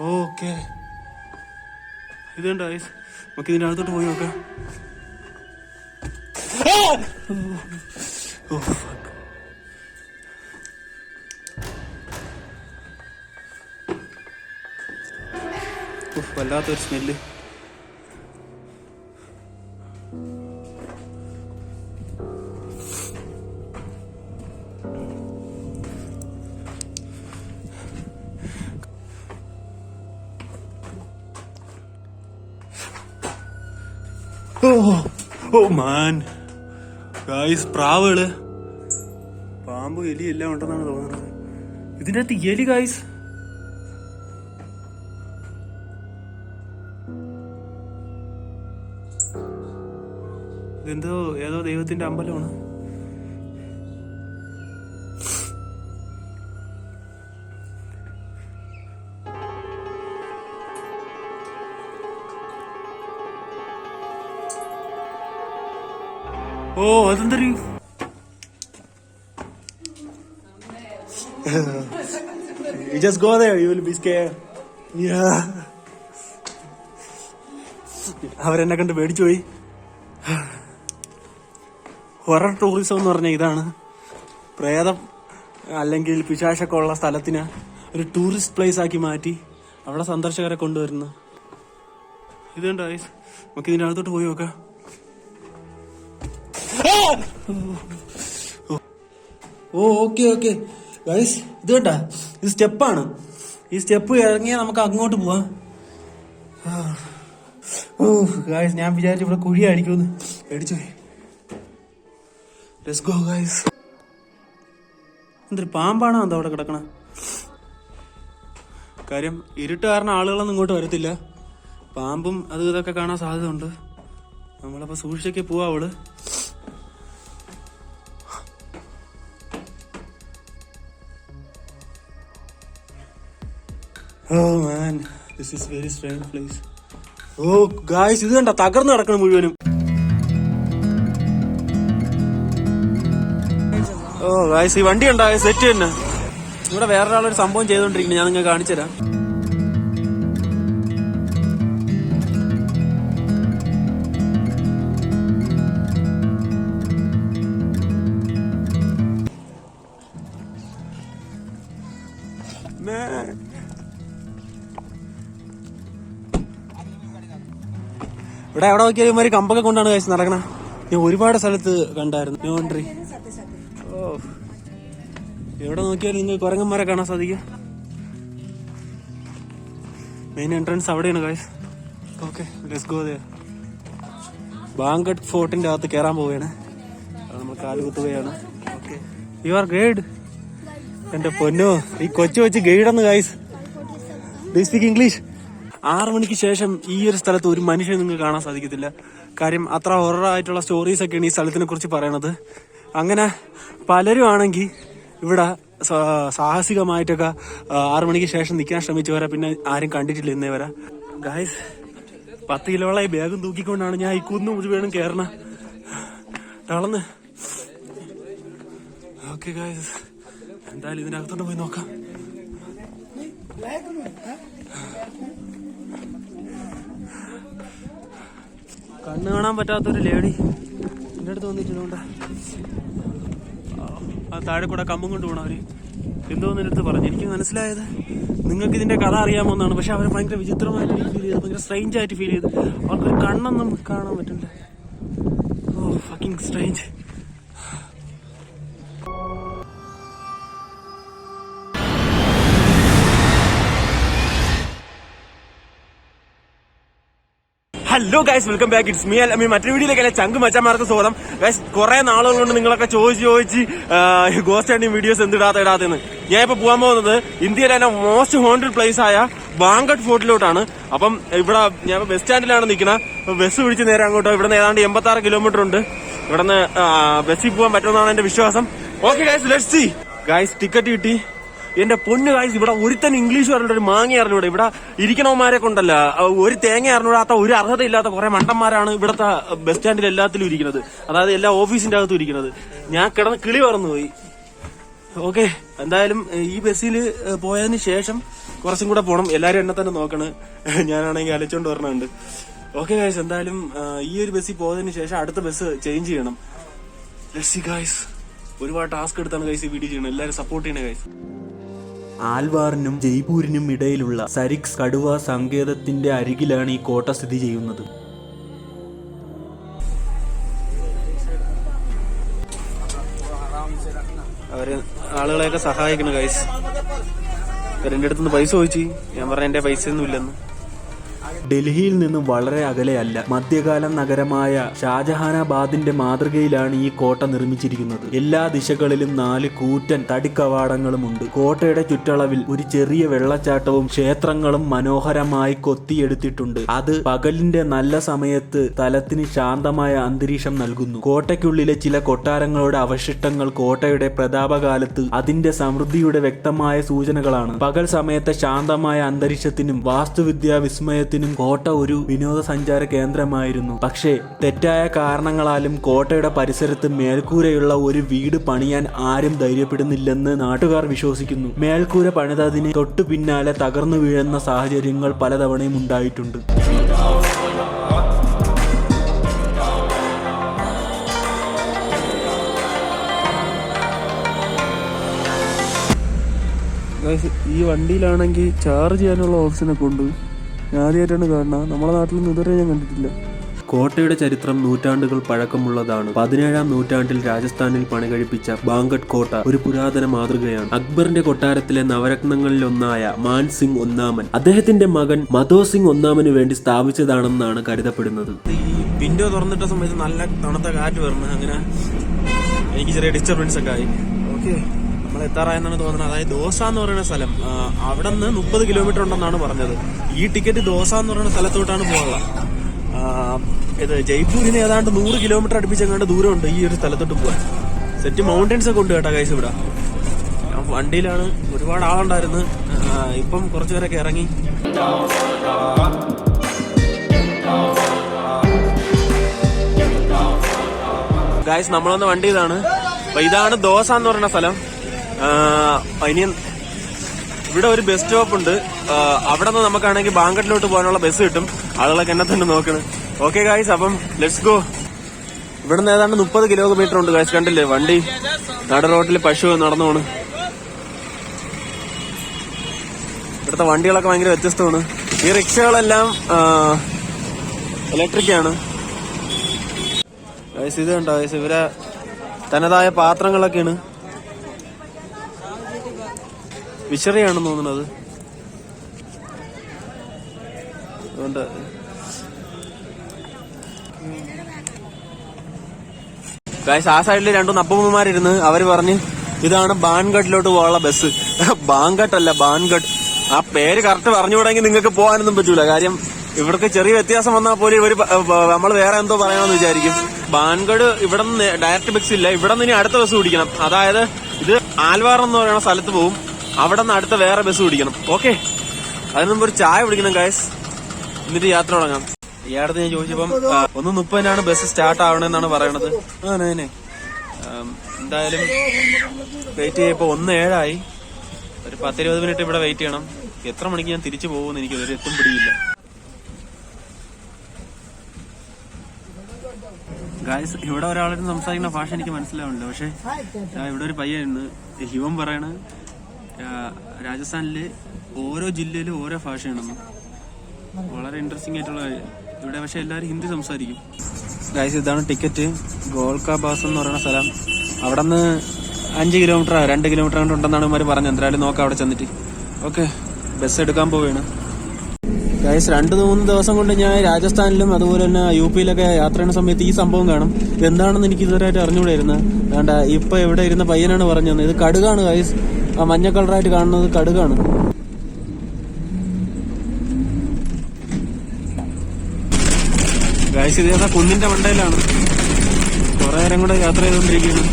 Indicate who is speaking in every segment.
Speaker 1: Okay, ഇതുണ്ട് guys. നമുക്ക് ഇതിൻ്റെ അകത്തോട്ട് പോയി നോക്കാം. വല്ലാത്തൊരു സ്മെല്ല്. ഓ മാൻ ഗൈസ്, പ്രാവുകള്, പാമ്പ്, എലി എല്ലാം ഉണ്ടെന്നാണ് തോന്നുന്നത്. ഇതിൻ്റെ അകത്ത് എലി ഗൈസ്. ഇതെന്തോ ഏതോ ദൈവത്തിന്റെ അമ്പലമാണ്. ഓ അതെന്തരീ, you just go there, you will be scared. Yeah. അവരെന്നെ കണ്ട് പേടിച്ചു പോയി. ഹൊറർ ടൂറിസം എന്ന് പറഞ്ഞ ഇതാണ്. പ്രേതം അല്ലെങ്കിൽ പിശാചൊക്കെ ഉള്ള സ്ഥലത്തിന് ഒരു ടൂറിസ്റ്റ് പ്ലേസ് ആക്കി മാറ്റി അവിടെ സന്ദർശകരെ കൊണ്ടുവരുന്നു. ഇതുണ്ട് ഗൈസ്, നമുക്ക് ഇതിൻ്റെ അകത്തോട്ട് പോയി നോക്കാം. ഓ ഓക്കെ ഓക്കെ ഗൈസ്, ഇത് കേട്ടാ, ഇത് സ്റ്റെപ്പാണ്. ഈ സ്റ്റെപ്പ് ഇറങ്ങിയാൽ നമുക്ക് അങ്ങോട്ട് പോവാം. ഓ ഗൈസ്, ഞാൻ വിചാരിച്ചു ഇവിടെ കുഴി അടിക്കുമെന്ന്, പേടിച്ചു പോയി. Let's go guys. എന്തൊരു പാമ്പാണോ എന്താ അവിടെ കിടക്കണ? കാര്യം ഇരുട്ട് കാരണം ആളുകളൊന്നും ഇങ്ങോട്ട് വരത്തില്ല. പാമ്പും അത് ഇതൊക്കെ കാണാൻ സാധ്യത ഉണ്ട്. നമ്മളപ്പോ സൂക്ഷിച്ചൊക്കെ പോവാ അവള്. Oh man, this is very strange place. Oh guys, ഇത് കണ്ട തകർന്ന് കിടക്കണം മുഴുവനും. ഓ ഗായ്സ്, ഈ വണ്ടി ഉണ്ടായ സെറ്റ് തന്നെ. ഇവിടെ വേറൊരാളൊരു സംഭവം ചെയ്തോണ്ടിരിക്കുന്നു, ഞാൻ നിങ്ങൾക്ക് കാണിച്ചു തരാം. ഇവിടെ എവിടെ നോക്കിയാൽ ഇമാര് കമ്പൊക്കെ കൊണ്ടാണ് കഴിച്ച് നടക്കണ. ഞാൻ ഒരുപാട് സ്ഥലത്ത് കണ്ടായിരുന്നു നോൺട്രി. ഓ, എവിടെ നോക്കിയാലും നിങ്ങൾ കുരങ്ങന്മാരെ കാണാൻ സാധിക്കും. മെയിൻ എൻട്രൻസ് അവിടെയാണ് guys. Okay, let's go there. Bhangarh ഫോർട്ടിന്റെ അകത്ത് കയറാൻ പോവുകയാണ്. നമ്മൾ കാല് കുത്തുകയാണ്. Okay, you are guide. എന്റെ പൊന്നോ, ഈ കൊച്ചു വെച്ച് ഗൈഡെന്ന് guys. Do you speak English? 6 മണിക്ക് ശേഷം ഈ ഒരു സ്ഥലത്ത് ഒരു മനുഷ്യൻ നിങ്ങൾക്ക് കാണാൻ സാധിക്കത്തില്ല. കാര്യം അത്ര ഹൊററായിട്ടുള്ള സ്റ്റോറീസ് ഒക്കെയാണ് ഈ സ്ഥലത്തിനെ കുറിച്ച് പറയണത്. അങ്ങനെ പലരും ആണെങ്കിൽ ഇവിടെ സാഹസികമായിട്ടൊക്കെ 6 മണിക്ക് ശേഷം നിൽക്കാൻ ശ്രമിച്ചവരെ പിന്നെ ആരും കണ്ടിട്ടില്ല ഇന്നേ വരെ. ഗായ്സ്, 10 കിലോയുള്ള ഈ ബാഗും തൂക്കിക്കൊണ്ടാണ് ഞാൻ ഈ കുന്നു മുഴുവനും കയറണ. തളന്ന്. ഓക്കെ ഗായ്സ്, എന്തായാലും ഇതിനകത്തോട്ട് പോയി നോക്കാം. കണ്ണ് കാണാൻ പറ്റാത്തൊരു ലേഡി എൻ്റെ അടുത്ത് വന്നിട്ടുണ്ട്. ആ താഴെ കൂടെ കമ്പും കൊണ്ട് പോകണം അവര്. എന്തോന്ന് എൻ്റെ അടുത്ത് പറഞ്ഞു. എനിക്ക് മനസ്സിലായത് നിങ്ങൾക്ക് ഇതിന്റെ കഥ അറിയാമെന്നാണ്. പക്ഷെ അവർ ഭയങ്കര വിചിത്രമായിട്ട് ഫീൽ ചെയ്ത്, ഭയങ്കര സ്ട്രെയിഞ്ച് ആയിട്ട് ഫീൽ ചെയ്ത്. അവർക്കൊരു കണ്ണൊന്നും കാണാൻ പറ്റില്ല. Oh fucking strange. Hello guys, welcome back. It's me Al. മറ്റൊരു വീഡിയോയിലേക്ക് ചങ്ക് മച്ചാമാർക്ക് സ്വാഗതം. ഗൈസ്, കുറെ നാളുകൾ കൊണ്ട് നിങ്ങളൊക്കെ ചോദിച്ച് ഗോസ്റ്റ് ഹണ്ടിങ് വീഡിയോസ് ഇടാത്തെന്ന്. ഞാൻ ഇപ്പൊ പോകാൻ പോകുന്നത് ഇന്ത്യയിലെ തന്നെ മോസ്റ്റ് ഹോണ്ടഡ് പ്ലേസ് ആയ ബാങ്കട്ട് ഫോർട്ടിലോട്ടാണ്. അപ്പം ഇവിടെ ഞാൻ ബസ് സ്റ്റാൻഡിലാണ് നിൽക്കുന്നത്. ബസ് പിടിച്ച് നേരെ അങ്ങോട്ടോ. ഇവിടെ നിന്ന് ഏതാണ്ട് 86 കിലോമീറ്റർ ഉണ്ട്. ഇവിടെ നിന്ന് ബസ്സിൽ പോകാൻ പറ്റുമെന്നാണ് എന്റെ വിശ്വാസം. Okay guys, let's see. Guys, ticket കിട്ടി. എന്റെ പൊന്നു ഗൈസ്, ഇവിടെ ഒരുത്തൻ ഇംഗ്ലീഷ് പറഞ്ഞിട്ട് ഒരു മാങ്ങ അറിഞ്ഞൂടെ. ഇവിടെ ഇരിക്കണവന്മാരെ കൊണ്ടല്ല, ഒരു തേങ്ങ അറിഞ്ഞൂടാത്ത, ഒരു അർഹതയില്ലാത്ത കുറെ മണ്ടന്മാരാണ് ഇവിടത്തെ ബസ് സ്റ്റാൻഡിൽ എല്ലാത്തിലും ഇരിക്കുന്നത്. അതായത് എല്ലാ ഓഫീസിന്റെ അകത്തും ഇരിക്കുന്നത്. ഞാൻ കിടന്ന് കിളി പറന്നുപോയി. ഓക്കെ, എന്തായാലും ഈ ബസ്സിൽ പോയതിന് ശേഷം കുറച്ചും കൂടെ പോകണം. എല്ലാരും എന്നെ തന്നെ നോക്കണ്, ഞാനാണെങ്കിൽ അലച്ചോണ്ട് വരണുണ്ട്. ഓക്കെ ഗൈസ്, എന്തായാലും ഈ ഒരു ബസ്സിൽ പോയതിനു ശേഷം അടുത്ത ബസ് ചേഞ്ച് ചെയ്യണം. Let's see guys. ഒരുപാട് ടാസ്ക് എടുത്താണ് ഗൈസ് ഈ വീഡിയോ ചെയ്യണം. എല്ലാരും സപ്പോർട്ട് ചെയ്യണേ ഗൈസ്.
Speaker 2: ആൽവാറിനും ജയ്പൂരിനും ഇടയിലുള്ള സരിക്സ് കടുവ സങ്കേതത്തിന്റെ അരികിലാണ് ഈ കോട്ട സ്ഥിതി ചെയ്യുന്നത്.
Speaker 1: അവര് ആളുകളെയൊക്കെ സഹായിക്കണം ഗൈസ്. എന്റെ അടുത്തുനിന്ന് പൈസ ചോദിച്ചു, ഞാൻ പറഞ്ഞ എന്റെ പൈസ ഒന്നും ഇല്ലെന്ന്.
Speaker 2: ഡൽഹിയിൽ നിന്നും വളരെ അകലെയല്ല, മധ്യകാല നഗരമായ ഷാജഹാനാബാദിന്റെ മാതൃകയിലാണ് ഈ കോട്ട നിർമ്മിച്ചിരിക്കുന്നത്. എല്ലാ ദിശകളിലും 4 കൂറ്റൻ തടിക്കവാടങ്ങളുമുണ്ട്. കോട്ടയുടെ ചുറ്റളവിൽ ഒരു ചെറിയ വെള്ളച്ചാട്ടവും ക്ഷേത്രങ്ങളും മനോഹരമായി കൊത്തിയെടുത്തിട്ടുണ്ട്. അത് പകലിന്റെ നല്ല സമയത്ത് സ്ഥലത്തിന് ശാന്തമായ അന്തരീക്ഷം നൽകുന്നു. കോട്ടയ്ക്കുള്ളിലെ ചില കൊട്ടാരങ്ങളുടെ അവശിഷ്ടങ്ങൾ കോട്ടയുടെ പ്രതാപകാലത്ത് അതിന്റെ സമൃദ്ധിയുടെ വ്യക്തമായ സൂചനകളാണ്. പകൽ സമയത്തെ ശാന്തമായ അന്തരീക്ഷത്തിനും വാസ്തുവിദ്യാ വിസ്മയത്തിനും കോട്ട ഒരു വിനോദസഞ്ചാര കേന്ദ്രമായിരുന്നു. പക്ഷേ തെറ്റായ കാരണങ്ങളാലും കോട്ടയുടെ പരിസരത്ത് മേൽക്കൂരയുള്ള ഒരു വീട് പണിയാൻ ആരും ധൈര്യപ്പെടുന്നില്ലെന്ന് നാട്ടുകാർ വിശ്വസിക്കുന്നു. മേൽക്കൂര പണിതതിന് തൊട്ടു പിന്നാലെ തകർന്നു വീഴുന്ന സാഹചര്യങ്ങൾ പലതവണയും ഉണ്ടായിട്ടുണ്ട്.
Speaker 1: ഈ വണ്ടിയിലാണെങ്കിൽ ചാർജ് ചെയ്യാനുള്ള ഓപ്ഷനൊക്കെ ഉണ്ട്. ഞാൻ ആദ്യമായിട്ടാണ് കാണുന്നത്, നമ്മളെ നാട്ടിലൊന്നും ഇതുവരെ ഞാൻ കണ്ടിട്ടില്ല.
Speaker 2: കോട്ടയുടെ ചരിത്രം നൂറ്റാണ്ടുകൾ പഴക്കമുള്ളതാണ്. 17-ാം നൂറ്റാണ്ടിൽ രാജസ്ഥാനിൽ പണികഴിപ്പിച്ച ബാങ്കട്ട് കോട്ട ഒരു പുരാതന മാതൃകയാണ്. അക്ബറിന്റെ കൊട്ടാരത്തിലെ നവരത്നങ്ങളിലൊന്നായ മാൻ സിംഗ് ഒന്നാമൻ അദ്ദേഹത്തിന്റെ മകൻ മധോ സിംഗ് ഒന്നാമന് വേണ്ടി സ്ഥാപിച്ചതാണെന്നാണ് കരുതപ്പെടുന്നത്.
Speaker 1: ഈ വിൻഡോ തുറന്നിട്ട സമയത്ത് നല്ല തണുത്ത കാറ്റ് വരുന്നത്, അങ്ങനെ എനിക്ക് ചെറിയ ഡിസ്റ്റർബൻസ് ഒക്കെ ആയി. ഓക്കെ, നമ്മൾ എത്താറായെന്നാണ് തോന്നുന്നത്. അതായത് ദോസ എന്ന് പറയുന്ന സ്ഥലം, അവിടെ നിന്ന് 30 കിലോമീറ്റർ ഉണ്ടെന്നാണ് പറഞ്ഞത്. ഈ ടിക്കറ്റ് ദോസ എന്ന് പറയുന്ന സ്ഥലത്തോട്ടാണ് പോകാനുള്ളത്. ഇത് ജയ്പൂരിന് ഏതാണ്ട് 100 കിലോമീറ്റർ അടുപ്പിച്ചെങ്ങാണ്ട് ദൂരമുണ്ട് ഈ ഒരു സ്ഥലത്തോട്ട് പോകാൻ. സെറ്റ് മൗണ്ടൻസ് ഒക്കെ ഉണ്ട് കേട്ടോ ഗൈസ് ഇവിടെ. ഞാൻ വണ്ടിയിലാണ്, ഒരുപാട് ആളുണ്ടായിരുന്നു. ഇപ്പം കുറച്ചുപേരൊക്കെ ഇറങ്ങി. ഗൈസ്, നമ്മളൊന്ന് വണ്ടി ഇതാണ്. അപ്പൊ ഇതാണ് ദോസ എന്ന് പറയുന്ന സ്ഥലം. ഇനി ഇവിടെ ഒരു ബസ് സ്റ്റോപ്പ് ഉണ്ട്. അവിടെ നിന്ന് നമുക്കാണെങ്കിൽ ബാങ്കട്ടിലോട്ട് പോകാനുള്ള ബസ് കിട്ടും. ആളുകളൊക്കെ എന്നെ തന്നെ നോക്കണം. ഓക്കെ ഗായ്സ്, അപ്പം ലെറ്റ്സ് ഗോ. ഇവിടെ നിന്ന് ഏതാണ്ട് 30 കിലോമീറ്റർ ഉണ്ട് ഗായ്സ്. കണ്ടില്ലേ വണ്ടി നട റോഡിൽ പശു നടന്നു പോണ്. ഇവിടുത്തെ വണ്ടികളൊക്കെ ഭയങ്കര വ്യത്യസ്തമാണ്. ഈ റിക്ഷകളെല്ലാം ഇലക്ട്രിക് ആണ് ഗായ്സ്. ഇത് കണ്ടോ ഗായ്സ്, ഇവരെ തനതായ പാത്രങ്ങളൊക്കെയാണ്. വിശറിയാണെന്ന് തോന്നുന്നത്. അതുകൊണ്ട് ഗായ്സ്, ആ സൈഡിൽ 2 അപ്പൂമ്മമാരിരുന്ന് അവര് പറഞ്ഞ് ഇതാണ് ബാൻഗഡിലോട്ട് പോകാനുള്ള ബസ്. ബാങ്കട്ടല്ല, ബാൻഗഡ്. ആ പേര് കറക്റ്റ് പറഞ്ഞുകൂടെങ്കിൽ നിങ്ങൾക്ക് പോകാനൊന്നും പറ്റൂല. കാര്യം ഇവിടേക്ക് ചെറിയ വ്യത്യാസം വന്നാൽ പോലും ഇവര് നമ്മൾ വേറെ എന്തോ പറയാമെന്ന് വിചാരിക്കും. ബാൻഗഡ് ഇവിടെ നിന്ന് ഡയറക്റ്റ് ബസ് ഇല്ല. ഇവിടെ നിന്ന് ഇനി അടുത്ത ബസ് പിടിക്കണം. അതായത് ഇത് ആൽവാർ എന്ന് പറയുന്ന സ്ഥലത്ത് പോകും. അവിടെ നിന്ന് അടുത്ത വേറെ ബസ് പിടിക്കണം. ഓക്കെ, അതിന് മുമ്പ് ഒരു ചായ പിടിക്കണം ഗായ്സ്, എന്നിട്ട് യാത്ര തുടങ്ങാം. ഇയാളത്ത് ഞാൻ ചോദിച്ചപ്പം 1:30 ബസ് സ്റ്റാർട്ട് ആവണമെന്നാണ് പറയണത്. എന്തായാലും വെയിറ്റ് ചെയ്യപ്പോ 1:07 ഒരു 10-20 മിനിറ്റ് ഇവിടെ വെയിറ്റ് ചെയ്യണം. എത്ര മണിക്ക് ഞാൻ തിരിച്ചു പോകുമെന്ന് എനിക്ക് ഒരു എത്തും പിടിയില്ല. ഗായ്സ്, ഇവിടെ ഒരാളായിട്ട് സംസാരിക്കുന്ന ഭാഷ എനിക്ക് മനസ്സിലാവുന്നില്ല. പക്ഷെ ഇവിടെ ഒരു പയ്യനുണ്ട്, ഇവൻ പറയണ രാജസ്ഥാനിലെ ഓരോ ജില്ലയിലും ഓരോ ഭാഷയാണെന്ന്. വളരെ ഇൻട്രസ്റ്റിംഗ് ആയിട്ടുള്ള ഇവിടെ. പക്ഷെ എല്ലാവരും ഹിന്ദി സംസാരിക്കും. ഗായ്സ്, ഇതാണ് ടിക്കറ്റ്. ഗോൾക്ക ബാസ് എന്ന് പറയുന്ന സ്ഥലം. അവിടെ നിന്ന് 5 കിലോമീറ്റർ 2 കിലോമീറ്റർ ഉണ്ടെന്നാണ് ഇവർ പറഞ്ഞത്. എന്തായാലും നോക്കാം അവിടെ ചെന്നിട്ട്. ഓക്കെ, ബസ് എടുക്കാൻ പോവുകയാണ് ഗായ്സ്. 2-3 ദിവസം കൊണ്ട് ഞാൻ രാജസ്ഥാനിലും അതുപോലെ തന്നെ UP-യിലൊക്കെ യാത്ര ചെയ്യുന്ന സമയത്ത് ഈ സംഭവം കാണും. എന്താണെന്ന് എനിക്ക് ഇതുവരെയായിട്ട് അറിഞ്ഞുകൂടായിരുന്നു. വേണ്ട, ഇപ്പൊ ഇവിടെ ഇരുന്ന പയ്യനാണ് പറഞ്ഞത്. ഇത് കടുകാണ് ഗായ്സ്. ആ മഞ്ഞ കളറായിട്ട് കാണുന്നത് കടുകാണ്. ഗായ്സ്, ഇതേതാ കുന്നിന്റെ മണ്ടയിലാണ്. കുറെ നേരം കൂടെ യാത്ര ചെയ്തുകൊണ്ടിരിക്കുകയാണ്.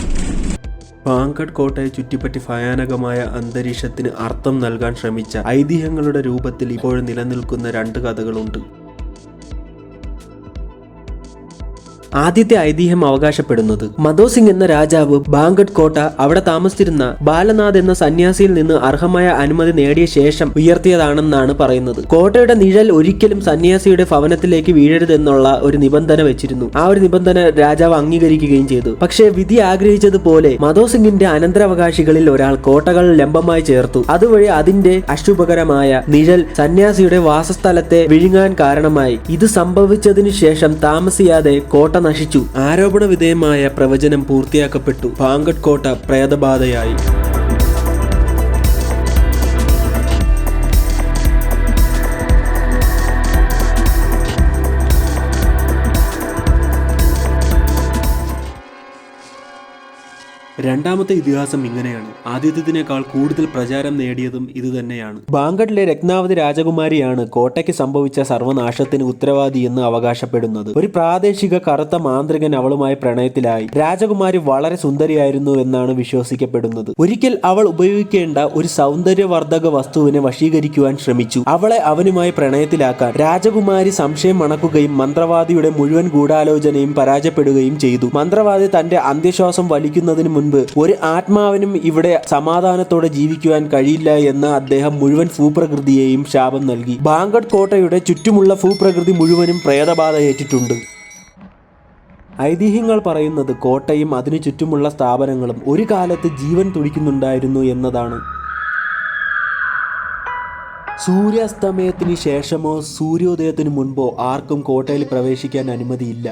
Speaker 2: ബാങ്കട്ട് കോട്ടയെ ചുറ്റിപ്പറ്റി ഭയാനകമായ അന്തരീക്ഷത്തിന് അർത്ഥം നൽകാൻ ശ്രമിച്ച ഐതിഹ്യങ്ങളുടെ രൂപത്തിൽ ഇപ്പോഴും നിലനിൽക്കുന്ന 2 കഥകളുണ്ട്.
Speaker 3: ആദ്യത്തെ ഐതിഹ്യം അവകാശപ്പെടുന്നത്. മധോ സിംഗ് എന്ന രാജാവ് ബാങ്കട്ട് കോട്ട അവിടെ താമസിച്ചിരുന്ന ബാലനാഥ് എന്ന സന്യാസിയിൽ നിന്ന് അർഹമായ അനുമതി നേടിയ ശേഷം ഉയർത്തിയതാണെന്നാണ് പറയുന്നത്. കോട്ടയുടെ നിഴൽ ഒരിക്കലും സന്യാസിയുടെ ഭവനത്തിലേക്ക് വീഴരുതെന്നുള്ള ഒരു നിബന്ധന വെച്ചിരുന്നു. ആ ഒരു നിബന്ധന രാജാവ് അംഗീകരിക്കുകയും ചെയ്തു. പക്ഷേ വിധി ആഗ്രഹിച്ചതുപോലെ മധോ സിംഗിന്റെ അനന്തരാവകാശികളിൽ ഒരാൾ കോട്ടകൾ ലംബമായി ചേർത്തു. അതുവഴി അതിന്റെ അശുഭകരമായ നിഴൽ സന്യാസിയുടെ വാസസ്ഥലത്തെ വിഴുങ്ങാൻ കാരണമായി. ഇത് സംഭവിച്ചതിനു ശേഷം താമസിയാതെ കോട്ട നശിച്ചു. ആരോപണ വിധേയമായ പ്രവചനം പൂർത്തിയാക്കപ്പെട്ടു. ബാങ്കട്ട് കോട്ട പ്രേതബാധയായി.
Speaker 2: രണ്ടാമത്തെ ഇതിഹാസം ഇങ്ങനെയാണ്. ആദ്യത്തേതിനേക്കാൾ കൂടുതൽ പ്രചാരം നേടിയതും ഇത് തന്നെയാണ്.
Speaker 3: ബാങ്കട്ടിലെ രത്നാവതി രാജകുമാരിയാണ് കോട്ടയ്ക്ക് സംഭവിച്ച സർവനാശത്തിന് ഉത്തരവാദി എന്ന് അവകാശപ്പെടുന്നത്. ഒരു പ്രാദേശിക കറുത്ത മാന്ത്രികൻ അവളുമായി പ്രണയത്തിലായി. രാജകുമാരി വളരെ സുന്ദരിയായിരുന്നു എന്നാണ് വിശ്വസിക്കപ്പെടുന്നത്. ഒരിക്കൽ അവൾ ഉപയോഗിക്കേണ്ട ഒരു സൗന്ദര്യവർദ്ധക വസ്തുവിനെ വശീകരിക്കുവാൻ ശ്രമിച്ചു. അവളെ അവനുമായി പ്രണയത്തിലാക്കാൻ രാജകുമാരി സംശയം മണക്കുകയും മന്ത്രവാദിയുടെ മുഴുവൻ ഗൂഢാലോചനയും പരാജയപ്പെടുകയും ചെയ്തു. മന്ത്രവാദി തന്റെ അന്ത്യശ്വാസം വലിക്കുന്നതിന് മുൻപ് ഒരു ആത്മാവിനും ഇവിടെ സമാധാനത്തോടെ ജീവിക്കുവാൻ കഴിയില്ല എന്ന് അദ്ദേഹം മുഴുവൻ ഭൂപ്രകൃതിയെയും ശാപം നൽകി. ബാങ്കട്ട് കോട്ടയുടെ ചുറ്റുമുള്ള ഭൂപ്രകൃതി മുഴുവനും പ്രേതബാധ ഏറ്റിട്ടുണ്ട്. ഐതിഹ്യങ്ങൾ പറയുന്നത് കോട്ടയും അതിനു ചുറ്റുമുള്ള സ്ഥാപനങ്ങളും ഒരു കാലത്ത് ജീവൻ തുടിക്കുന്നുണ്ടായിരുന്നു എന്നതാണ്. സൂര്യാസ്തമയത്തിന് ശേഷമോ സൂര്യോദയത്തിന് മുൻപോ ആർക്കും കോട്ടയിൽ പ്രവേശിക്കാൻ അനുമതിയില്ല.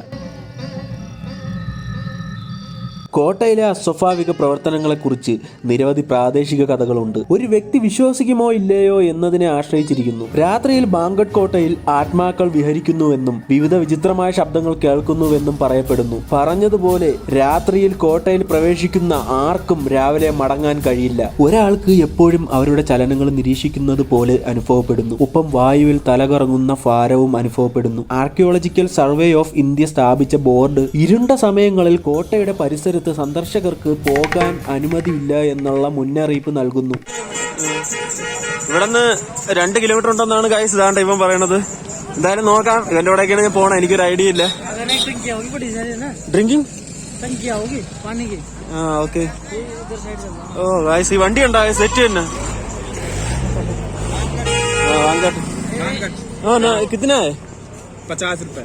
Speaker 3: കോട്ടയിലെ അസ്വാഭാവിക പ്രവർത്തനങ്ങളെക്കുറിച്ച് നിരവധി പ്രാദേശിക കഥകളുണ്ട്. ഒരു വ്യക്തി വിശ്വസിക്കുമോ ഇല്ലയോ എന്നതിനെ ആശ്രയിച്ചിരിക്കുന്നു. രാത്രിയിൽ ബാങ്കട്ട് കോട്ടയിൽ ആത്മാക്കൾ വിഹരിക്കുന്നുവെന്നും വിവിധ വിചിത്രമായ ശബ്ദങ്ങൾ കേൾക്കുന്നുവെന്നും പറയപ്പെടുന്നു. പറഞ്ഞതുപോലെ രാത്രിയിൽ കോട്ടയിൽ പ്രവേശിക്കുന്ന ആർക്കും രാവിലെ മടങ്ങാൻ കഴിയില്ല. ഒരാൾക്ക് എപ്പോഴും അവരുടെ ചലനങ്ങൾ നിരീക്ഷിക്കുന്നത് പോലെ അനുഭവപ്പെടുന്നു. ഒപ്പം വായുവിൽ തലകറങ്ങുന്ന ഭാരവും അനുഭവപ്പെടുന്നു. ആർക്കിയോളജിക്കൽ സർവേ ഓഫ് ഇന്ത്യ സ്ഥാപിച്ച ബോർഡ് ഇരുണ്ട സമയങ്ങളിൽ കോട്ടയുടെ പരിസരത്ത് സന്ദർശകർക്ക് പോകാൻ അനുമതിയില്ല എന്നുള്ള മുന്നറിയിപ്പ് നൽകുന്നു.
Speaker 1: ഇവിടുന്ന് 2 കിലോമീറ്റർ ഉണ്ടെന്നാണ് ഗൈസ് ഇതാണ്ട് ഇവൻ പറയണത്. എന്തായാലും നോക്കാം. ഇവന്റെ കൂടെയൊക്കെയാണ് ഞാൻ പോണേ. എനിക്കൊരു ഐഡിയ ഇല്ല. Drinking okay. ഓ ഗൈസ് ഈ വണ്ടി ഉണ്ടോ? സെറ്റ് തന്നെ. कितना है?
Speaker 4: 50 रुपए.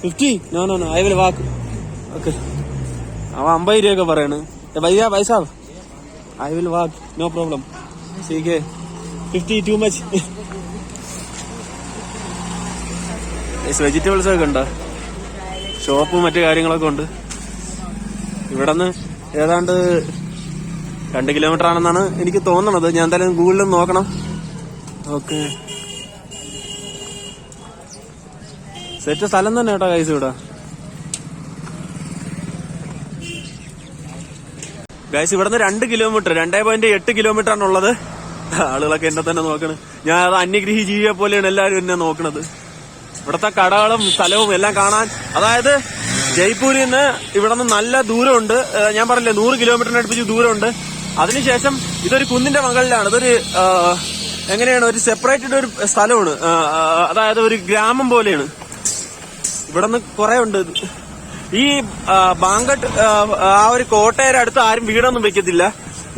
Speaker 1: 50? No, I will walk. Okay. അവൻ 50 രൂപയൊക്കെ പറയണ്. ഭയ്യ ഭായ് സാബ് I will walk, no problem. സീക്കെ 50 ടു മച്ച്. വെജിറ്റബിൾസ് ഒക്കെ ഉണ്ടോ? ഷോപ്പും മറ്റു കാര്യങ്ങളൊക്കെ ഉണ്ട്. ഇവിടെന്ന് ഏതാണ്ട് 2 കിലോമീറ്റർ ആണെന്നാണ് എനിക്ക് തോന്നണത്. ഞാൻ എന്തായാലും ഗൂഗിളിൽ നോക്കണം. ഓക്കെ, സെറ്റ് സ്ഥലം തന്നെ കേട്ടോ ഗൈസ്. ഇവിടെ ഗൈസ് ഇവിടുന്ന് 2 കിലോമീറ്റർ 2.8 കിലോമീറ്റർ ആണുള്ളത്. ആളുകളൊക്കെ എന്നെ തന്നെ നോക്കണ്. ഞാൻ അത് അന്യഗ്രഹി ജീവിയെ പോലെയാണ് എല്ലാവരും എന്നെ നോക്കണത്. ഇവിടുത്തെ കടകളും സ്ഥലവും എല്ലാം കാണാൻ. അതായത് ജയ്പൂരിൽ നിന്ന് ഇവിടെ നിന്ന് നല്ല ദൂരമുണ്ട്. ഞാൻ പറഞ്ഞില്ലേ 100 കിലോമീറ്ററിന് അടുപ്പിച്ച് ദൂരമുണ്ട്. അതിനുശേഷം ഇതൊരു കുന്നിന്റെ മകളിലാണ്. ഇതൊരു എങ്ങനെയാണ്, ഒരു സെപ്പറേറ്റഡ് ഒരു സ്ഥലമാണ്. അതായത് ഒരു ഗ്രാമം പോലെയാണ്. ഇവിടെ നിന്ന് കുറെ ഉണ്ട്. ഈ ബാങ്കട്ട് ആ ഒരു കോട്ടയുടെ അടുത്ത് ആരും വീടൊന്നും വെക്കത്തില്ല.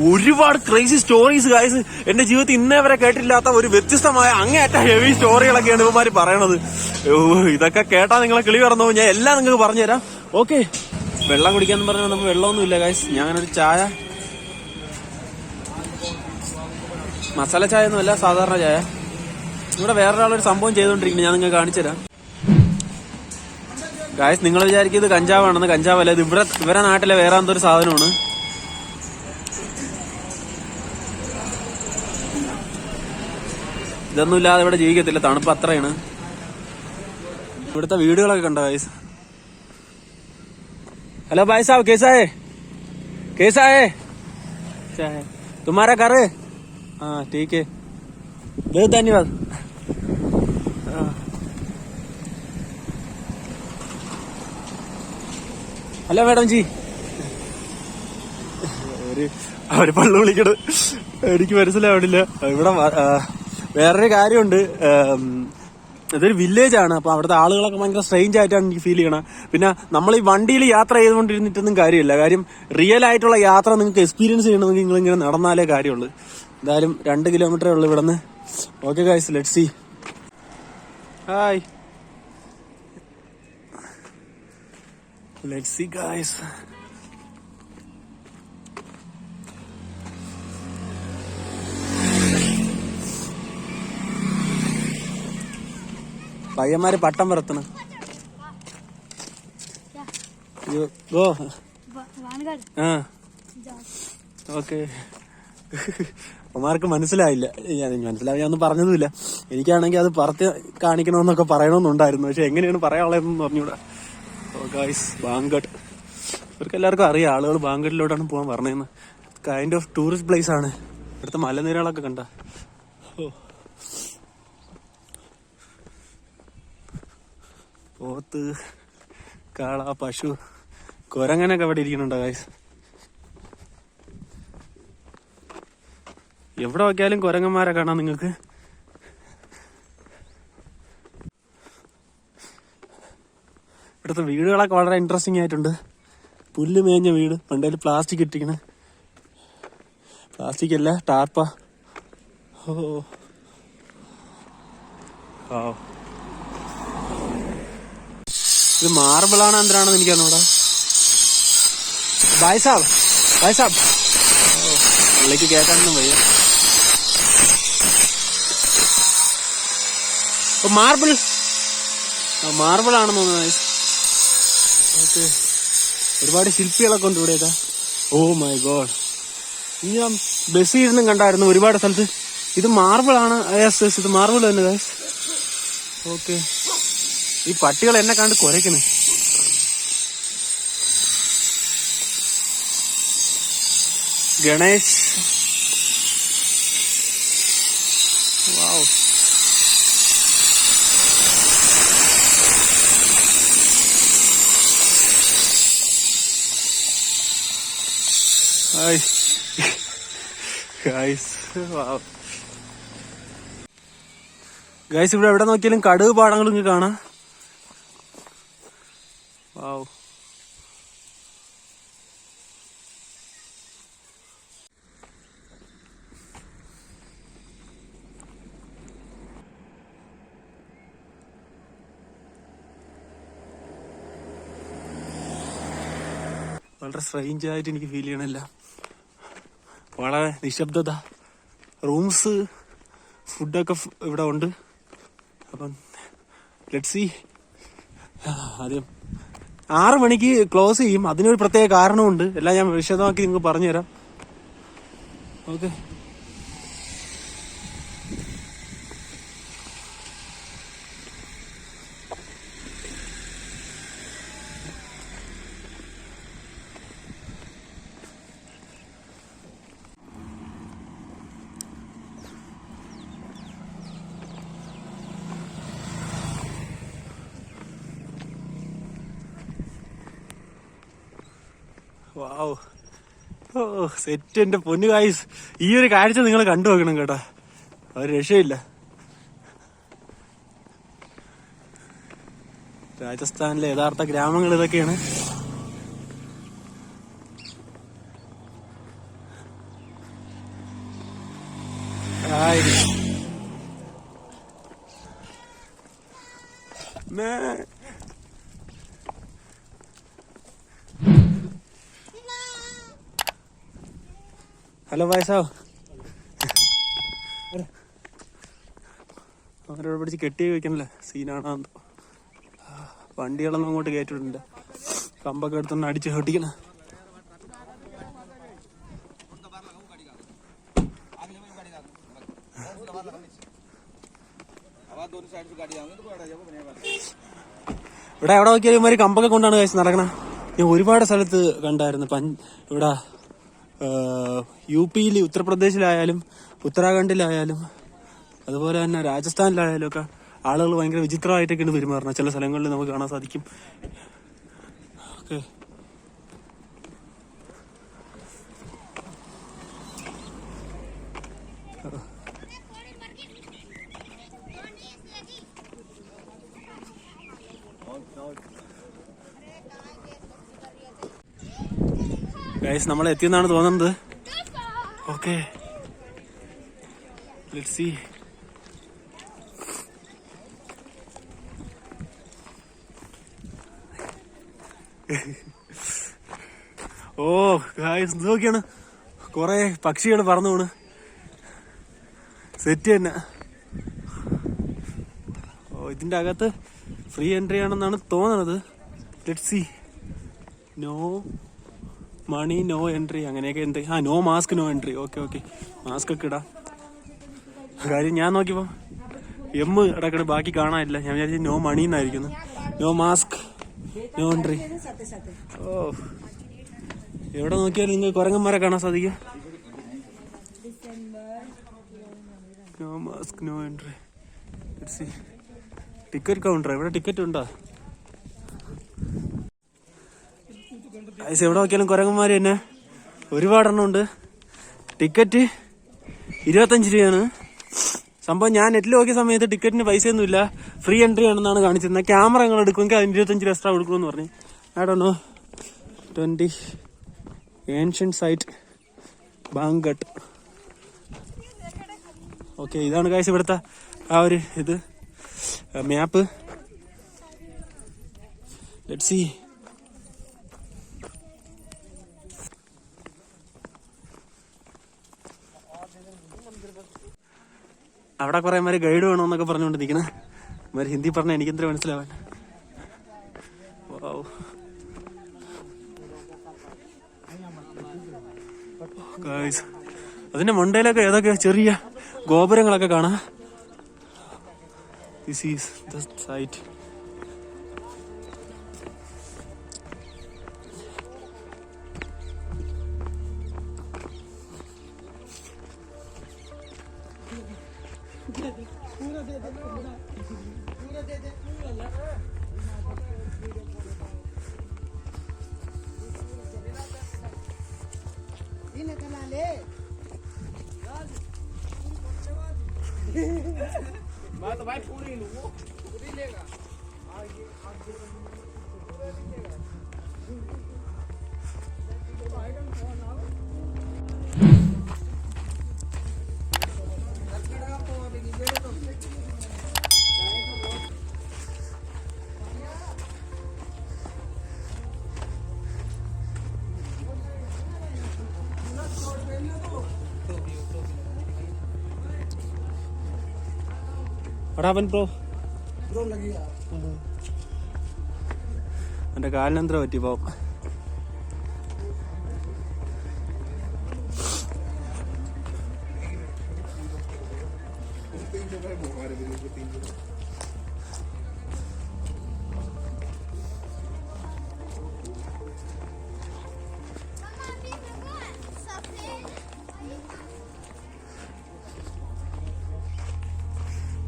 Speaker 1: ഒരുപാട് ക്രേസി സ്റ്റോറീസ് ഗൈസ് എന്റെ ജീവിതത്തിൽ ഇന്നേ വരെ കേട്ടില്ലാത്ത ഒരു വ്യത്യസ്തമായ അങ്ങേയറ്റ ഹെവി സ്റ്റോറികളൊക്കെയാണ് ഇവന്മാര് പറയണത്. ഇതൊക്കെ കേട്ടാ നിങ്ങളെ കിളി പറഞ്ഞോ. ഞാൻ എല്ലാം നിങ്ങൾക്ക് പറഞ്ഞുതരാം. ഓക്കെ, വെള്ളം കുടിക്കാന്ന് പറഞ്ഞാൽ നമുക്ക് വെള്ളമൊന്നും ഇല്ല ഗൈസ്. ഞാനൊരു ചായ, മസാല ചായ ഒന്നും അല്ല, സാധാരണ ചായ. ഇവിടെ വേറൊരാളൊരു സംഭവം ചെയ്തോണ്ടിരിക്കുന്നു. ഞാൻ നിങ്ങൾക്ക് കാണിച്ചുതരാം ഗായ്സ്. നിങ്ങൾ വിചാരിക്കും ഇത് കഞ്ചാവാണെന്ന്. കഞ്ചാവല്ല, ഇത് ഇവരെ നാട്ടിലെ വേറെ എന്തൊരു സാധനമാണ്. ഇതൊന്നും ഇല്ലാതെ ഇവിടെ ജീവിക്കത്തില്ല. തണുപ്പ് അത്രയാണ്. ഇവിടുത്തെ വീടുകളൊക്കെ കണ്ടോ ഗായ്സ്. ഹലോ ഭായ് സാബ്, കേസാ ഹേ? കേസാ ഹേ? तुम्हारा घर है? हाँ ठीक है, बहुत धन्यवाद. Hello madam G. അവര് പള്ളു വിളിക്കണ്, എനിക്ക് മനസ്സിലാവണില്ല. ഇവിടെ വേറൊരു കാര്യമുണ്ട്. ഇതൊരു വില്ലേജ് ആണ്. അപ്പൊ അവിടുത്തെ ആളുകളൊക്കെ ഭയങ്കര സ്ട്രേഞ്ച് ആയിട്ടാണ് എനിക്ക് ഫീൽ ചെയ്യണം. പിന്നെ നമ്മൾ ഈ വണ്ടിയിൽ യാത്ര ചെയ്തുകൊണ്ടിരുന്നിട്ടൊന്നും കാര്യമില്ല. കാര്യം റിയൽ ആയിട്ടുള്ള യാത്ര നിങ്ങൾക്ക് എക്സ്പീരിയൻസ് ചെയ്യണമെങ്കിൽ നിങ്ങൾ ഇങ്ങനെ നടന്നാലേ കാര്യമുള്ളൂ. എന്തായാലും 2 കിലോമീറ്ററേ ഉള്ളൂ ഇവിടുന്ന്. Okay guys, let's see. Hi, let's see guys. പയ്യന്മാര് പട്ടം പറത്തണ്. ഓക്കെ, അവന്മാർക്ക് മനസ്സിലായില്ല. മനസ്സിലാവിയൊന്നും പറഞ്ഞതുമില്ല. എനിക്കാണെങ്കിൽ അത് പറത്ത് കാണിക്കണമെന്നൊക്കെ പറയണമെന്നുണ്ടായിരുന്നു. പക്ഷെ എങ്ങനെയാണ് പറയാനുള്ളതെന്ന് പറഞ്ഞൂടാ. ഗൈസ്, ബാങ്കട്ട് ഇവർക്ക് എല്ലാവർക്കും അറിയാം. ആളുകൾ ബാങ്കട്ടിലോട്ടാണ് പോകാൻ പറഞ്ഞതെന്ന്. കൈൻഡ് ഓഫ് ടൂറിസ്റ്റ് പ്ലേസ് ആണ്. ഇവിടുത്തെ മലനിരകളൊക്കെ കണ്ട. പോത്ത്, കാള, പശു, കുരങ്ങനൊക്കെ ഇവിടെ ഇരിക്കുന്നുണ്ടോ ഗൈസ്? എവിടെ നോക്കിയാലും കുരങ്ങന്മാരെ കാണാം നിങ്ങൾക്ക്. ഇവിടുത്തെ വീടുകളൊക്കെ വളരെ ഇൻട്രസ്റ്റിംഗ് ആയിട്ടുണ്ട്. പുല്ല് മേഞ്ഞ വീട്, പണ്ടേല് പ്ലാസ്റ്റിക് ഇട്ടിരിക്കണ. പ്ലാസ്റ്റിക് അല്ല, ടാർപ്പ. ഇത് മാർബിളാണ് എന്തിനാണെന്ന് എനിക്കറിഞ്ഞൂടാ. ഭായ് സാബ്, ഭായ് സാബ്, പള്ളിക്ക് കേൾക്കാനൊന്നും വയ്യ. മാർബിൾ, മാർബിൾ ആണെന്ന് തോന്നുന്നു. ഓക്കെ, ഒരുപാട് ശില്പികളൊക്കെ ഉണ്ട് ഇവിടെ. ഓ മൈ ഗോഡ്, ഇനി ഞാൻ ബസ്സിൽ ഇരുന്നും കണ്ടായിരുന്നു ഒരുപാട് സ്ഥലത്ത്. ഇത് മാർബിൾ ആണ്. ഇത് മാർബിൾ തന്നെ ഗൈസ്. ഓക്കെ, ഈ പട്ടികൾ എന്നെ കണ്ട് കുരയ്ക്കണ്. ഗണേഷ്, വാവ്, ഹായ് ഗൈസ്, വാവ് ഗൈസ്. ഇവിടെ എവിടെ നോക്കിയാലും കടുക് പാടങ്ങളും ഇങ്ങ് കാണാം. വാവ്, വളരെ സ്ട്രെയിഞ്ച് ആയിട്ട് എനിക്ക് ഫീൽ ചെയ്യണില്ല. വളരെ നിശബ്ദത. റൂംസ്, ഫുഡൊക്കെ ഇവിടെ ഉണ്ട്. അപ്പം ലെറ്റ്സ് സീ. ആദ്യം 6 മണിക്ക് ക്ലോസ് ചെയ്യും. അതിനൊരു പ്രത്യേക കാരണമുണ്ട്. എല്ലാം ഞാൻ വിശദമാക്കി നിങ്ങൾക്ക് പറഞ്ഞുതരാം. ഓക്കെ, വാവ്, ഓ സെറ്റ്. എന്റെ പൊന്നു ഗായ്സ്, ഈ ഒരു കാഴ്ച നിങ്ങൾ കണ്ടു വെക്കണം കേട്ടോ. ഒരു രക്ഷയില്ല. രാജസ്ഥാനിലെ യഥാർത്ഥ ഗ്രാമങ്ങൾ ഇതൊക്കെയാണ്. ഹലോ ഭായ് സാബ്, അവരോട് പിടിച്ച് കെട്ടി വെക്കണല്ലേ, സീനാണെന്തോ. വണ്ടികളൊന്നും അങ്ങോട്ട് കയറ്റിട്ടുണ്ട്. കമ്പൊക്കെ എടുത്തൊന്ന് അടിച്ച് ഹെട്ടിക്കണ. ഇവിടെ എവിടെ നോക്കിയാലും ഇവന്മാര് കമ്പൊക്കെ കൊണ്ടാണ് കഴിച്ച് നടക്കണ. ഞാൻ ഒരുപാട് സ്ഥലത്ത് കണ്ടായിരുന്നു. ഇവിടെ UP-യിൽ, ഉത്തർപ്രദേശിലായാലും ഉത്തരാഖണ്ഡിലായാലും അതുപോലെ തന്നെ രാജസ്ഥാനിലായാലും ഒക്കെ ആളുകൾ ഭയങ്കര വിചിത്രമായിട്ടൊക്കെയാണ് പെരുമാറുന്നത്. ചില സ്ഥലങ്ങളിൽ നമുക്ക് കാണാൻ സാധിക്കും. ഓക്കെ, ഗൈസ് നമ്മൾ എത്തിയെന്നാണ് തോന്നുന്നത്. Okay, let's see. Oh guys നോക്കിയാണ്, കൊറേ പക്ഷികൾ പറന്നു പോണ്. സെറ്റ് തന്നെ. ഓ ഇതിന്റെ അകത്ത് ഫ്രീ എൻട്രി ആണെന്നാണ് തോന്നണത്. Let's see. No money no entry അങ്ങനെയൊക്കെ എന്ത്. No mask no entry. Okay mask ഒക്കെ ഇടാം. കാര്യം ഞാൻ നോക്കിയപ്പോ ഇടക്കടെ ബാക്കി കാണാനില്ല. ഞാൻ വിചാരിച്ചു നോ മണി എന്നായിരിക്കുന്നു. No mask no entry. ഓ എവിടെ നോക്കിയാലും നിങ്ങൾക്ക് കുരങ്ങന്മാരെ കാണാൻ സാധിക്കും. No mask no entry. Ticket counter എവിടെ? ടിക്കറ്റ് ഉണ്ടോ? എവിടെ നോക്കിയാലും കുരങ്ങന്മാര് തന്നെ ഒരുപാടെണ്ണം ഉണ്ട്. ടിക്കറ്റ് 25 രൂപയാണ്. സംഭവം ഞാൻ നെറ്റിൽ നോക്കിയ സമയത്ത് ടിക്കറ്റിന് പൈസയൊന്നുമില്ല, ഫ്രീ എൻട്രി ആണെന്നാണ് കാണിച്ചിരുന്നത്. ക്യാമറ ഞങ്ങൾ എടുക്കുമെങ്കിൽ അതിന് 25 രൂപ എക്സ്ട്രാ കൊടുക്കുമെന്ന് പറഞ്ഞു. I don't know. 20 ancient site Bhangarh. Okay, ഇതാണ് കാഴ്ച ഇവിടുത്തെ ആ ഒരു ഇത് മാപ്പ്. Let's see. അവിടെ കുറെ മാര് ഗൈഡ് വേണമെന്നൊക്കെ പറഞ്ഞുകൊണ്ടിരിക്കണ മാര് ഹിന്ദി പറഞ്ഞ എനിക്കെന്തിനാ മനസ്സിലാവാൻ. അതിന്റെ മണ്ടയിലൊക്കെ ഏതൊക്കെ ചെറിയ ഗോപുരങ്ങളൊക്കെ കാണാം. This is the site. तो भाई पूरी लूँ, पूरी लेगा। What happened, bro? എന്റെ കാലിനെന്താ പറ്റി പോ.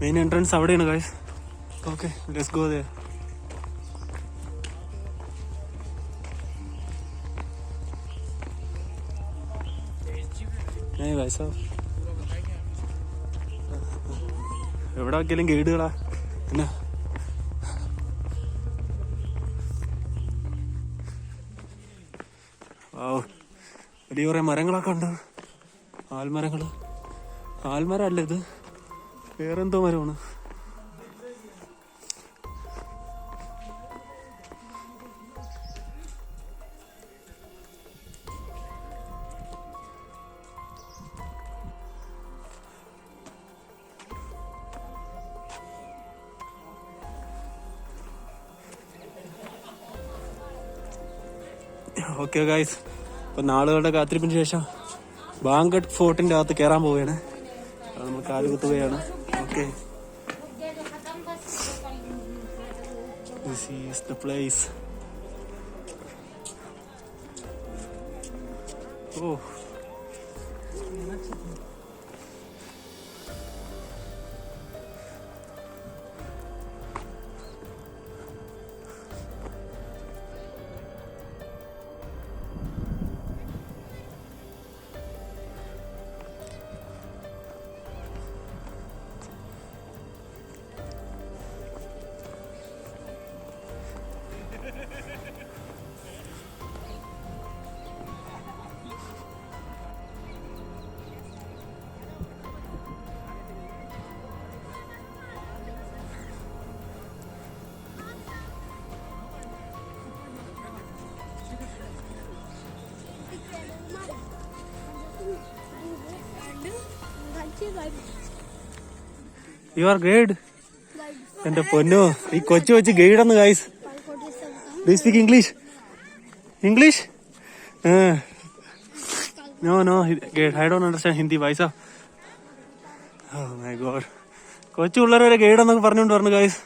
Speaker 1: മെയിൻ എൻട്രൻസ് അവിടെയാണ് guys. Okay, let's go there. എവിടെ നോക്കിയാലും ഗൈഡുകളാ. പിന്നെ വലിയ കുറെ മരങ്ങളൊക്കെ ഉണ്ട്. ആൽമരങ്ങള്. ആൽമരം അല്ല ഇത്, വേറെന്തോ മരമാണ്. ഓക്കെ ഗൈസ്, ഇപ്പൊ നാളുകളുടെ കാത്തിരിപ്പിന് ശേഷം ബാങ്കട്ട് ഫോർട്ടിന്റെ അകത്ത് കയറാൻ പോവുകയാണ്. നമ്മൾ കാല് കുത്തുകയാണ്. Okay, this is the place. Oh you are guide. എന്റെ പൊന്നോ, ഈ കൊച്ചു കൊച്ചു ഗൈഡെന്ന് guys. Do you speak English? English? No no guide, I don't understand Hindi വൈസ. ഓ മൈ ഗോഡ്, കൊച്ചു പിള്ളേരെ ഗൈഡ് എന്നൊക്കെ പറഞ്ഞുകൊണ്ട് പറഞ്ഞു guys.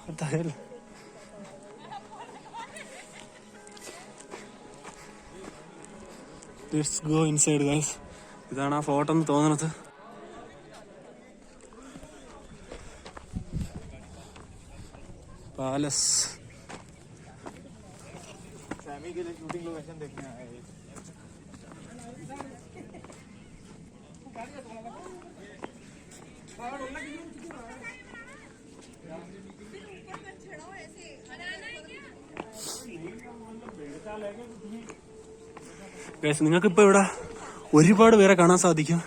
Speaker 1: What the hell? Let's go inside guys. ഇതാണ് ആ ഫോട്ടോ എന്ന് തോന്നുന്നത്. പാലസ്. നിങ്ങൾക്കിപ്പോ ഇവിടെ ഒരുപാട് പേരെ കാണാൻ സാധിക്കും.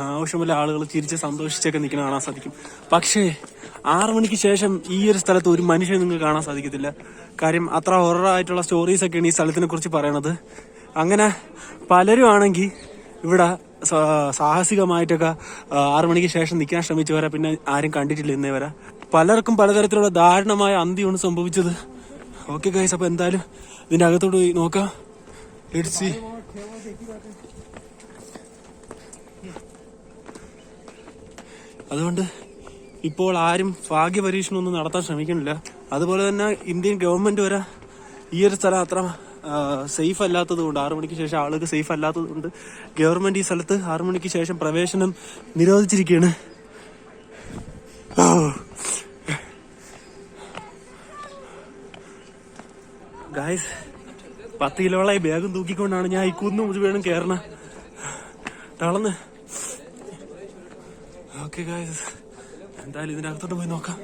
Speaker 1: ആവശ്യമുള്ള ആളുകൾ ചിരിച്ച് സന്തോഷിച്ചൊക്കെ നിൽക്കുന്ന കാണാൻ സാധിക്കും. പക്ഷേ 6 മണിക്ക് ശേഷം ഈ ഒരു സ്ഥലത്ത് ഒരു മനുഷ്യനെ നിങ്ങൾക്ക് കാണാൻ സാധിക്കത്തില്ല. കാര്യം അത്ര ഹൊററായിട്ടുള്ള സ്റ്റോറീസ് ഒക്കെയാണ് ഈ സ്ഥലത്തിനെ കുറിച്ച് പറയണത്. അങ്ങനെ പലരും ആണെങ്കിൽ ഇവിടെ സാഹസികമായിട്ടൊക്കെ 6 മണിക്ക് ശേഷം നിൽക്കാൻ ശ്രമിച്ചവരെ പിന്നെ ആരും കണ്ടിട്ടില്ല ഇന്നേ വരെ. പലർക്കും പലതരത്തിലുള്ള ദാരുണമായ അന്ത്യമാണ് സംഭവിച്ചത്. ഓക്കെ ഗൈസ്, അപ്പൊ എന്തായാലും ഇതിന്റെ അകത്തോട്ട് പോയി നോക്കാം. Let's see. അതുകൊണ്ട് ഇപ്പോൾ ആരും ഭാഗ്യപരീക്ഷണമൊന്നും നടത്താൻ ശ്രമിക്കണില്ല. അതുപോലെ തന്നെ ഇന്ത്യൻ ഗവൺമെന്റ് വരെ ഈ ഒരു സ്ഥലം അത്ര സേഫ് അല്ലാത്തത് കൊണ്ട്, 6 മണിക്ക് ശേഷം ആളുകൾ സേഫ് അല്ലാത്തത് കൊണ്ട് ഗവൺമെന്റ് ഈ സ്ഥലത്ത് 6 മണിക്ക് ശേഷം പ്രവേശനം നിരോധിച്ചിരിക്കുകയാണ്. ഗായ്സ്, 10 കിലോളായി ബാഗും തൂക്കിക്കൊണ്ടാണ് ഞാൻ ഈ കുന്നു മുഴുവനും കയറണ തളന്ന്. ഓക്കെ ഗായ്സ്, എന്തായാലും ഇതിനകത്തോട്ട് പോയി നോക്കാം.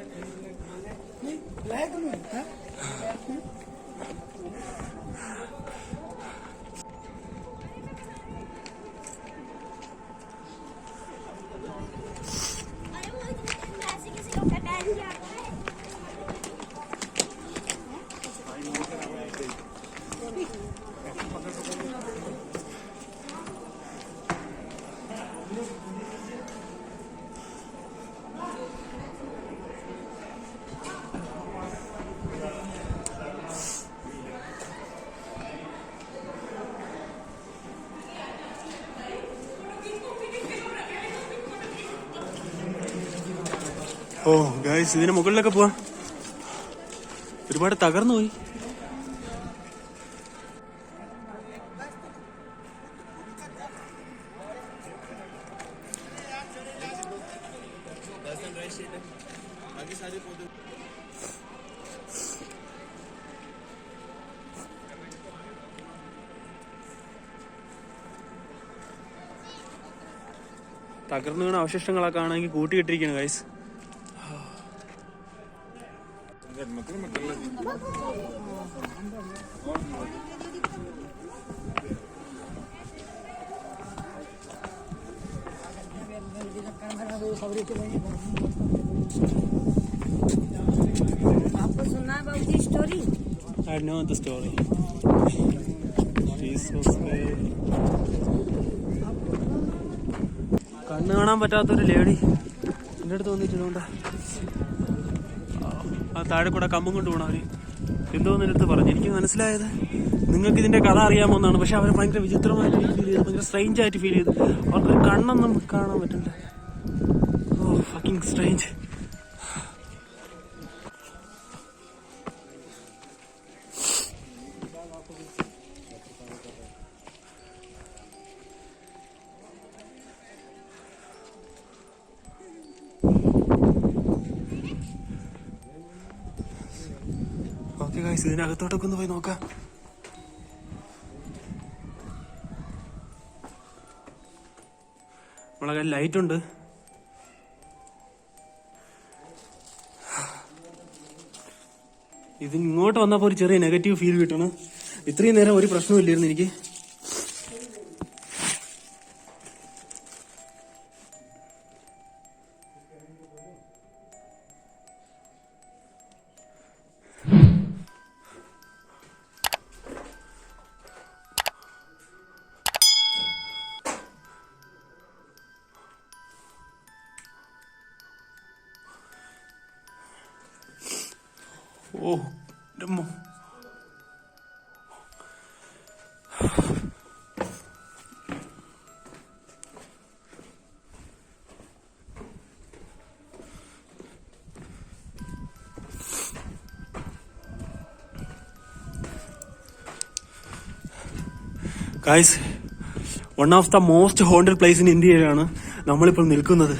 Speaker 1: ഓ ഗൈസ്, ഇതിന് മുകളിലൊക്കെ പോവാം. ഒരുപാട് തകർന്നു പോയി. തകർന്നു വീണ അവശിഷ്ടങ്ങളൊക്കെ ആണെങ്കിൽ കൂട്ടിയിട്ടിരിക്കുന്നു ഗൈസ്.
Speaker 4: आपको सुनना है बाबूजी story?
Speaker 1: I know the story. കണ്ണ് കാണാൻ പറ്റാത്തൊരു ലേഡി എൻ്റെ അടുത്ത് വന്നിട്ടുണ്ട്. ആ താഴെ കൂടെ കമ്പും കൊണ്ട് പോകണം. അവര് എന്തോന്ന് എൻ്റെ അടുത്ത് പറഞ്ഞു. എനിക്ക് മനസ്സിലായത് നിങ്ങൾക്ക് ഇതിന്റെ കഥ അറിയാമെന്നാണ്. പക്ഷെ അവർ ഭയങ്കര വിചിത്രമായിട്ട് ഫീൽ ചെയ്ത്, ഭയങ്കര സ്ട്രേഞ്ച് ആയിട്ട് ഫീൽ ചെയ്ത്. അവർക്ക് കണ്ണൊന്നും കാണാൻ പറ്റില്ല. Oh fucking strange. Okay guys, ഇതിനകത്തോട്ടൊക്കെ ഒന്ന് പോയി നോക്കാം. നമ്മളെ കയ്യിൽ ലൈറ്റ് ഉണ്ട്. ഇതിന് ഇങ്ങോട്ട് വന്നപ്പോൾ ഒരു ചെറിയ നെഗറ്റീവ് ഫീൽ കിട്ടണം. ഇത്രയും നേരം ഒരു പ്രശ്നമില്ലായിരുന്നു എനിക്ക്. ഓ ഡമ്മോ. Guys, one of the most haunted place in ഇന്ത്യയിലാണ് നമ്മളിപ്പോൾ നിൽക്കുന്നത്.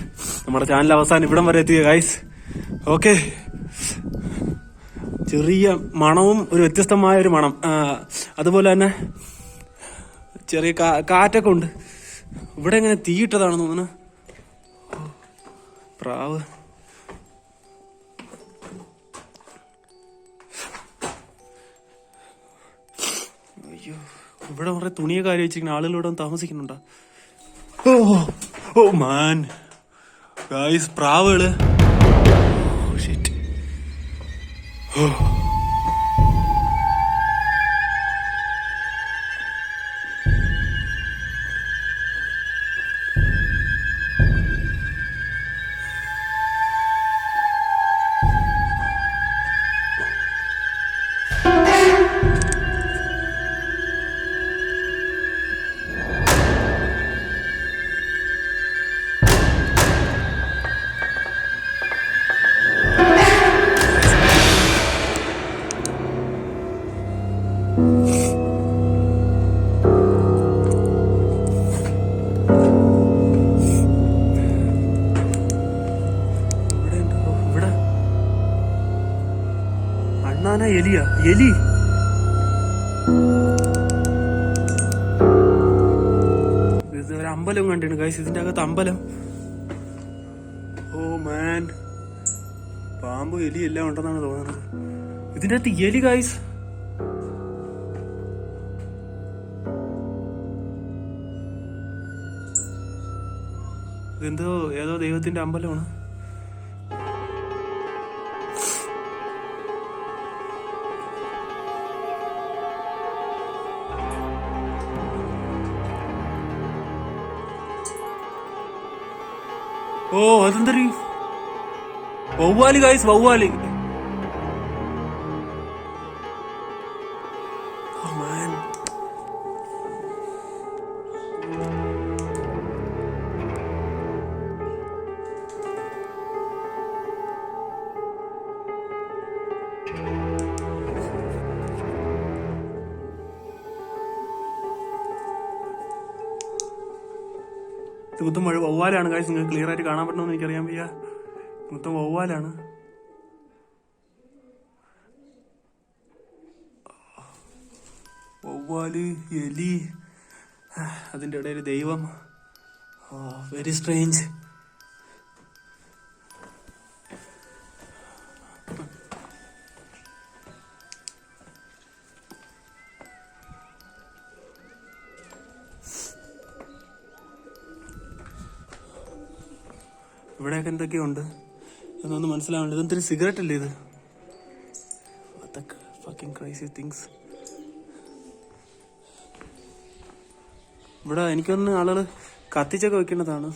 Speaker 1: നമ്മുടെ ചാനൽ അവസാനം ഇവിടം വരെ എത്തിയ ഗൈസ്. ഓക്കെ, ചെറിയ മണവും ഒരു വ്യത്യസ്തമായ ഒരു മണം, അതുപോലെ തന്നെ ചെറിയ കാറ്റൊക്കെ ഉണ്ട്. ഇവിടെ ഇങ്ങനെ തീയിട്ടതാണെന്ന് തോന്നുന്നു. പ്രാവ്. അയ്യോ, ഇവിടെ കുറെ തുണിയൊക്കെ കാര്യം വെച്ചിരിക്കുന്ന ആളുകൾ ഇവിടെ താമസിക്കുന്നുണ്ടോ? ഓ മാൻ ഗൈസ്, പ്രാവുകള്. എലിയ എലി. ഇത് ഒരു അമ്പലം കണ്ടിട്ടുണ്ട് ഗൈസ്, ഇതിന്റെ അകത്ത് അമ്പലം. ഓ മാൻ, പാമ്പ് എലി എല്ലാം ഉണ്ടെന്നാണ് തോന്നുന്നത്. ഇതിന്റെ അകത്ത് എലി ഗൈസ്. ഇതെന്തോ ഏതോ ദൈവത്തിന്റെ അമ്പലമാണ്. ഓ അതെന്തറി വവ്വാല് ഗൈസ്, വവ്വാല്. ഇത് മൊത്തം വവ്വാലാണ് ഗൈസ്. നിങ്ങൾക്ക് ക്ലിയർ ആയിട്ട് കാണാൻ പറ്റണമെന്ന് എനിക്കറിയാൻ വയ്യ. മൊത്തം വവ്വാലാണ്. വവ്വാല്, എലി, അതിൻ്റെ ഇടയിൽ ദൈവം. Very strange. ഇവിടെയൊക്കെ എന്തൊക്കെയുണ്ട് എന്നൊന്നും മനസ്സിലാവുന്നുണ്ട്. ഇതെന്തൊരു സിഗരറ്റ് അല്ലേ ഇത്? fucking crazy things. ഇവിടെ എനിക്കൊന്ന് ആളുകൾ കത്തിച്ചൊക്കെ വെക്കുന്നതാണ്,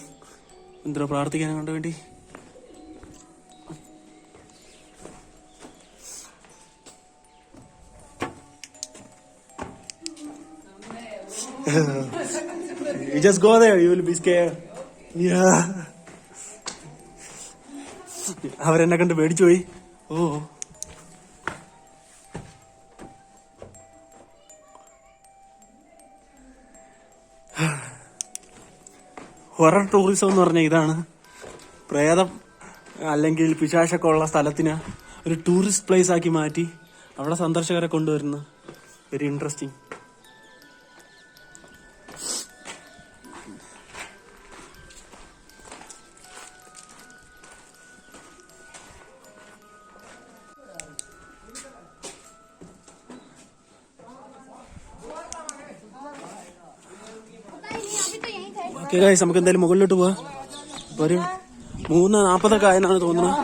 Speaker 1: എന്താ പ്രാർത്ഥിക്കാനും കൊണ്ട് വേണ്ടി. You just go there, you will be scared. Yeah. അവരെന്നെ കണ്ട് പേടിച്ചു പോയി. ഓ ഹൊറർ ടൂറിസം എന്ന് പറഞ്ഞാൽ ഇതാണ്. പ്രേതം അല്ലെങ്കിൽ പിശാചൊക്കെ ഉള്ള സ്ഥലത്തിന് ഒരു ടൂറിസ്റ്റ് പ്ലേസ് ആക്കി മാറ്റി അവിടെ സന്ദർശകരെ കൊണ്ടുവരുന്നു. Very interesting. ഓക്കെ ഗൈസ്, നമുക്ക് എന്തായാലും മുകളിലോട്ട് പോവാം. ഒരു 3:40 ആയെന്നാണ് തോന്നുന്നത്.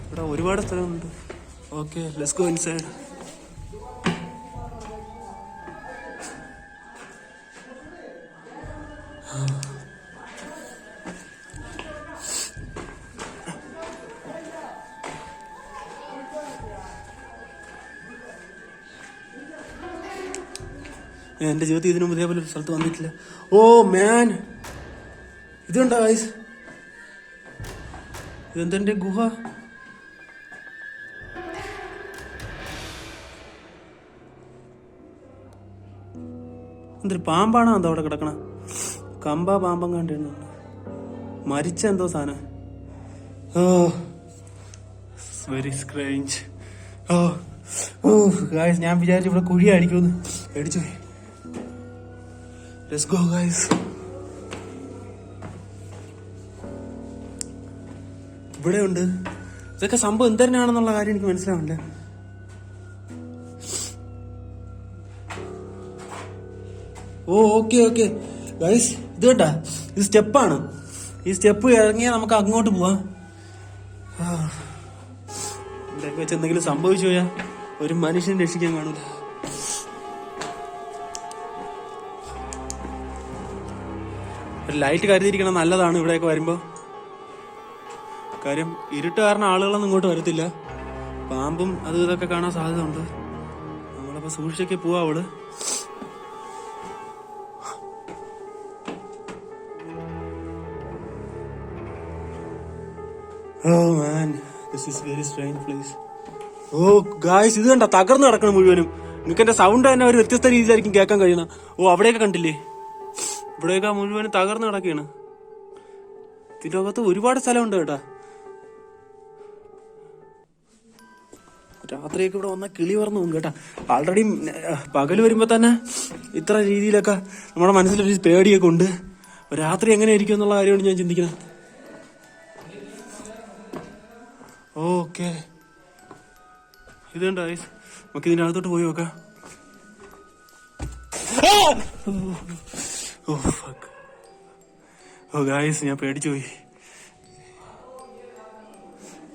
Speaker 1: ഇവിടെ ഒരുപാട് സ്ഥലമുണ്ട്. Okay, let's go inside. ഞാൻ എൻ്റെ ജീവിതത്തിൽ ഇതിനു മുതലേ പോലെ ഒരു സ്ഥലത്ത് വന്നിട്ടില്ല. ഓ മാൻ, ഇതുണ്ടോ ഗൈസ്? ഇതെന്തെൻ്റെ ഗുഹ? എന്തൊരു പാമ്പാണോ എന്തോ അവിടെ കിടക്കണ? പാമ്പം കണ്ടിരുന്നു. മരിച്ച എന്തോ സാധനം. ഓ വെരി സ്ട്രേഞ്ച്. ഗായ്സ്, ഞാൻ വിചാരിച്ചു ഇവിടെ കുഴി അടിക്കുമെന്ന്. പേടിച്ചു. Let's go guys. ഇവിടെ ഉണ്ട്. ഇതൊക്കെ സംഭവം എന്തരനാണെന്നുള്ള കാര്യം എനിക്ക് മനസ്സിലാവില്ല. ഓ ഓക്കെ ഓക്കെ ഗൈസ്, ഇത് കേട്ടാ, ഇത് സ്റ്റെപ്പാണ്. ഈ സ്റ്റെപ്പ് ഇറങ്ങിയാൽ നമുക്ക് അങ്ങോട്ട് പോവാം. ഇവിടെയൊക്കെ വെച്ച് എന്തെങ്കിലും സംഭവിച്ചു പോയാ ഒരു മനുഷ്യൻ രക്ഷിക്കാൻ കാണൂല. ഒരു ലൈറ്റ് കരുതിയിരിക്കണം, നല്ലതാണ് ഇവിടെയൊക്കെ വരുമ്പോ. കാര്യം ഇരുട്ട് കാരണം ആളുകളൊന്നും ഇങ്ങോട്ട് വരത്തില്ല. പാമ്പും അത് ഇതൊക്കെ കാണാൻ സാധ്യത ഉണ്ട്. നമ്മളപ്പോ സൂക്ഷിച്ചൊക്കെ പോവാ അവള്. Oh man, this is very strange place. Oh guys, ഇത് കണ്ട തകർന്നു കിടക്കണം മുഴുവനും. നിങ്ങൾക്ക് എന്റെ സൗണ്ട് തന്നെ ഒരു വ്യത്യസ്ത രീതിയിലായിരിക്കും കേൾക്കാൻ കഴിയുന്ന. ഓ അവിടെയൊക്കെ കണ്ടില്ലേ, ഇവിടെയൊക്കെ മുഴുവനും തകർന്നു കിടക്കുകയാണ്. ഇതിന്റെ അകത്ത് ഒരുപാട് സ്ഥലമുണ്ട് കേട്ടാ. രാത്രിയൊക്കെ ഇവിടെ വന്ന കിളി പറന്നു പോകും കേട്ടാ. ആൾറെഡി പകല് വരുമ്പോ തന്നെ ഇത്ര രീതിയിലൊക്കെ നമ്മുടെ മനസ്സിലൊരു പേടിയൊക്കെ ഉണ്ട്. രാത്രി എങ്ങനെയായിരിക്കും എന്നുള്ള കാര്യമാണ് ഞാൻ ചിന്തിക്കുന്നത്. ഓക്കെ, ഇതുണ്ട് ഗൈസ്, നമുക്ക് ഇതിന്റെ അകത്തോട്ട് പോയി നോക്കാം. ഓ ഗൈസ്, ഞാൻ പേടിച്ചു പോയി.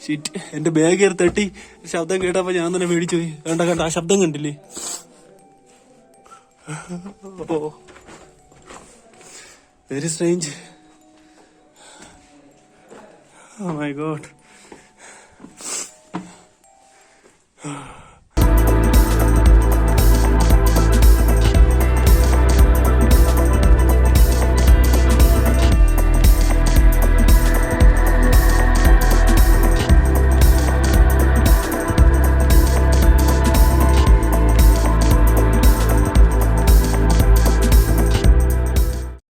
Speaker 1: ഷിറ്റ്, എന്റെ ബാഗ് കയറി തട്ടി ശബ്ദം കേട്ടപ്പോ ഞാൻ തന്നെ പേടിച്ചു പോയി. കണ്ട ആ ശബ്ദം കണ്ടില്ലേ? Oh very strange. Oh my God.